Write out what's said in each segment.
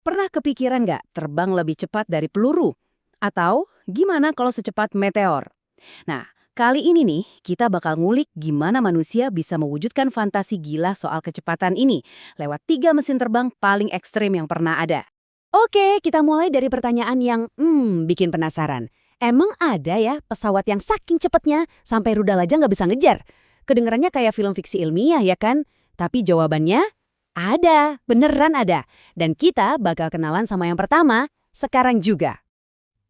Pernah kepikiran nggak terbang lebih cepat dari peluru? Atau gimana kalau secepat meteor? Nah, kali ini nih kita bakal ngulik gimana manusia bisa mewujudkan fantasi gila soal kecepatan ini lewat 3 mesin terbang paling ekstrim yang pernah ada. Oke, kita mulai dari pertanyaan yang bikin penasaran. Emang ada ya pesawat yang saking cepatnya sampai rudal aja nggak bisa ngejar? Kedengarannya kayak film fiksi ilmiah ya kan? Tapi jawabannya ada, beneran ada. Dan kita bakal kenalan sama yang pertama sekarang juga.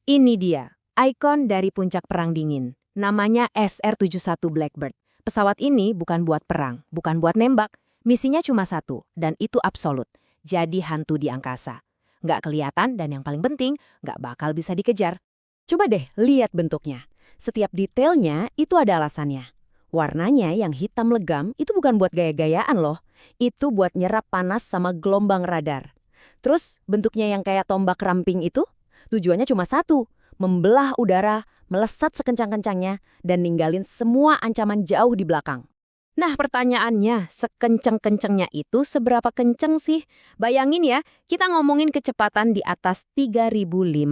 Ini dia, ikon dari puncak perang dingin. Namanya SR-71 Blackbird. Pesawat ini bukan buat perang, bukan buat nembak. Misinya cuma satu, dan itu absolut. Jadi hantu di angkasa. Nggak kelihatan dan yang paling penting, nggak bakal bisa dikejar. Coba deh lihat bentuknya. Setiap detailnya itu ada alasannya. Warnanya yang hitam legam itu bukan buat gaya-gayaan loh. Itu buat nyerap panas sama gelombang radar. Terus bentuknya yang kayak tombak ramping itu, tujuannya cuma satu, membelah udara, melesat sekencang-kencangnya, dan ninggalin semua ancaman jauh di belakang. Nah pertanyaannya, sekencang-kencangnya itu seberapa kencang sih? Bayangin ya, kita ngomongin kecepatan di atas 3.500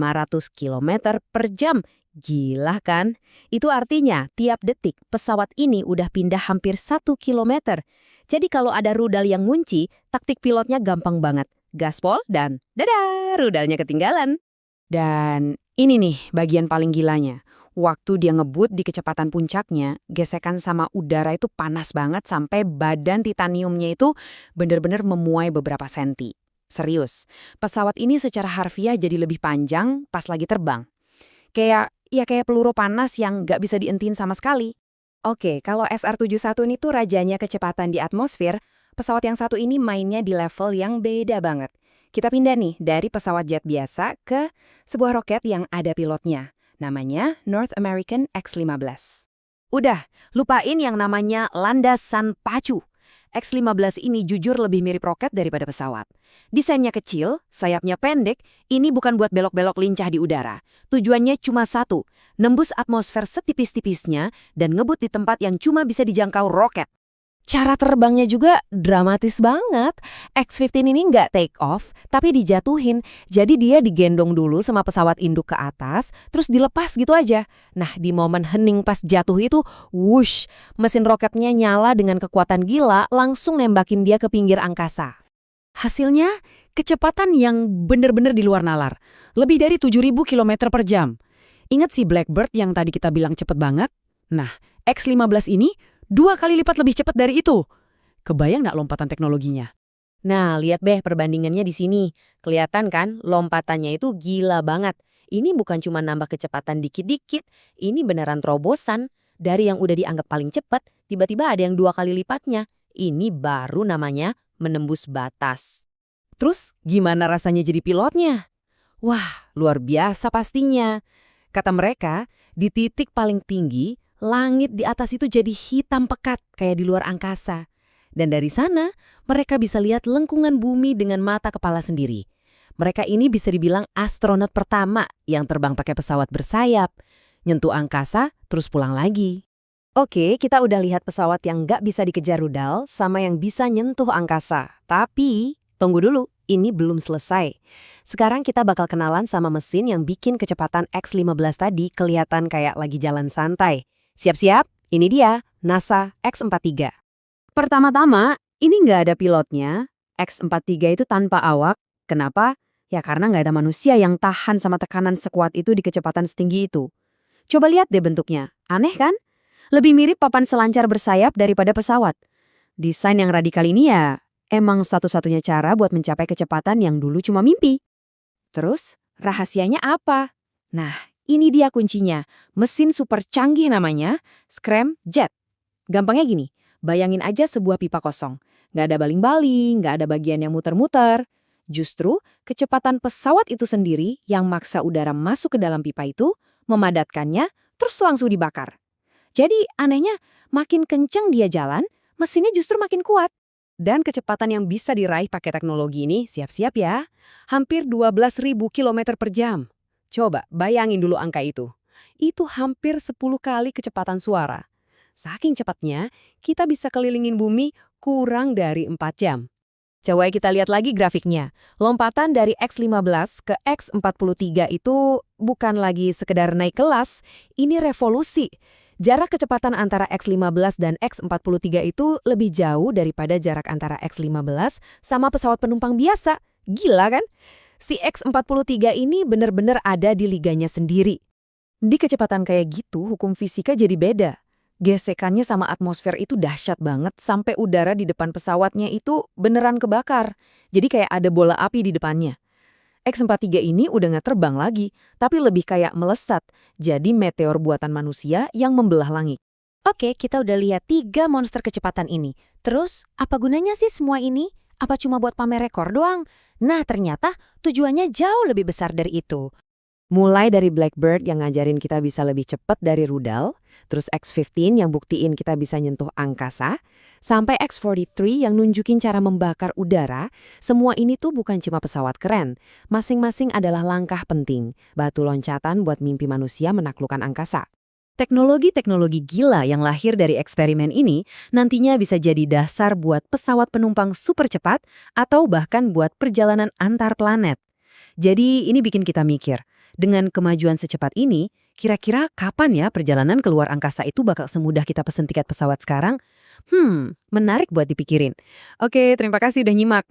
km per jam. Gila kan? Itu artinya tiap detik pesawat ini udah pindah hampir 1 km. Jadi kalau ada rudal yang ngunci, taktik pilotnya gampang banget. Gaspol dan dadah, rudalnya ketinggalan. Dan ini nih bagian paling gilanya. Waktu dia ngebut di kecepatan puncaknya, gesekan sama udara itu panas banget sampai badan titaniumnya itu bener-bener memuai beberapa senti. Serius, pesawat ini secara harfiah jadi lebih panjang pas lagi terbang. Kayak peluru panas yang nggak bisa dientiin sama sekali. Oke, kalau SR-71 ini tuh rajanya kecepatan di atmosfer, pesawat yang satu ini mainnya di level yang beda banget. Kita pindah nih dari pesawat jet biasa ke sebuah roket yang ada pilotnya. Namanya North American X-15. Udah, lupain yang namanya landasan pacu. X-15 ini jujur lebih mirip roket daripada pesawat. Desainnya kecil, sayapnya pendek, ini bukan buat belok-belok lincah di udara. Tujuannya cuma satu, nembus atmosfer setipis-tipisnya dan ngebut di tempat yang cuma bisa dijangkau roket. Cara terbangnya juga dramatis banget. X-15 ini nggak take off, tapi dijatuhin. Jadi dia digendong dulu sama pesawat induk ke atas, terus dilepas gitu aja. Nah, di momen hening pas jatuh itu, wush, mesin roketnya nyala dengan kekuatan gila, langsung nembakin dia ke pinggir angkasa. Hasilnya, kecepatan yang bener-bener di luar nalar. Lebih dari 7.000 km per jam. Ingat si Blackbird yang tadi kita bilang cepet banget? Nah, X-15 ini 2 kali lipat lebih cepat dari itu. Kebayang nggak lompatan teknologinya? Nah, lihat deh perbandingannya di sini. Kelihatan kan, lompatannya itu gila banget. Ini bukan cuma nambah kecepatan dikit-dikit, ini beneran terobosan. Dari yang udah dianggap paling cepat, tiba-tiba ada yang 2 kali lipatnya. Ini baru namanya menembus batas. Terus, gimana rasanya jadi pilotnya? Wah, luar biasa pastinya. Kata mereka, di titik paling tinggi, langit di atas itu jadi hitam pekat kayak di luar angkasa. Dan dari sana, mereka bisa lihat lengkungan bumi dengan mata kepala sendiri. Mereka ini bisa dibilang astronot pertama yang terbang pakai pesawat bersayap, nyentuh angkasa, terus pulang lagi. Oke, kita udah lihat pesawat yang nggak bisa dikejar rudal sama yang bisa nyentuh angkasa. Tapi, tunggu dulu, ini belum selesai. Sekarang kita bakal kenalan sama mesin yang bikin kecepatan X-15 tadi kelihatan kayak lagi jalan santai. Siap-siap, ini dia, NASA X-43. Pertama-tama, ini nggak ada pilotnya. X-43 itu tanpa awak. Kenapa? Ya karena nggak ada manusia yang tahan sama tekanan sekuat itu di kecepatan setinggi itu. Coba lihat deh bentuknya. Aneh kan? Lebih mirip papan selancar bersayap daripada pesawat. Desain yang radikal ini ya emang satu-satunya cara buat mencapai kecepatan yang dulu cuma mimpi. Terus, rahasianya apa? Nah, ini dia kuncinya. Mesin super canggih namanya, scramjet. Gampangnya gini, bayangin aja sebuah pipa kosong. Nggak ada baling-baling, nggak ada bagian yang muter-muter. Justru, kecepatan pesawat itu sendiri yang maksa udara masuk ke dalam pipa itu, memadatkannya, terus langsung dibakar. Jadi, anehnya, makin kenceng dia jalan, mesinnya justru makin kuat. Dan kecepatan yang bisa diraih pakai teknologi ini, siap-siap ya, hampir 12.000 km per jam. Coba bayangin dulu angka itu. Itu hampir 10 kali kecepatan suara. Saking cepatnya, kita bisa kelilingin bumi kurang dari 4 jam. Coba kita lihat lagi grafiknya. Lompatan dari X15 ke X43 itu bukan lagi sekedar naik kelas, ini revolusi. Jarak kecepatan antara X15 dan X43 itu lebih jauh daripada jarak antara X15 sama pesawat penumpang biasa. Gila kan? Si X43 ini benar-benar ada di liganya sendiri. Di kecepatan kayak gitu, hukum fisika jadi beda. Gesekannya sama atmosfer itu dahsyat banget sampai udara di depan pesawatnya itu beneran kebakar. Jadi kayak ada bola api di depannya. X-43 ini udah nggak terbang lagi, tapi lebih kayak melesat. Jadi meteor buatan manusia yang membelah langit. Oke, kita udah lihat 3 monster kecepatan ini. Terus, apa gunanya sih semua ini? Apa cuma buat pamer rekor doang? Nah, ternyata tujuannya jauh lebih besar dari itu. Mulai dari Blackbird yang ngajarin kita bisa lebih cepat dari rudal, terus X-15 yang buktiin kita bisa nyentuh angkasa, sampai X-43 yang nunjukin cara membakar udara, semua ini tuh bukan cuma pesawat keren. Masing-masing adalah langkah penting, batu loncatan buat mimpi manusia menaklukkan angkasa. Teknologi-teknologi gila yang lahir dari eksperimen ini nantinya bisa jadi dasar buat pesawat penumpang super cepat atau bahkan buat perjalanan antar planet. Jadi ini bikin kita mikir, dengan kemajuan secepat ini, kira-kira kapan ya perjalanan keluar angkasa itu bakal semudah kita pesen tiket pesawat sekarang? Menarik buat dipikirin. Oke, terima kasih udah nyimak.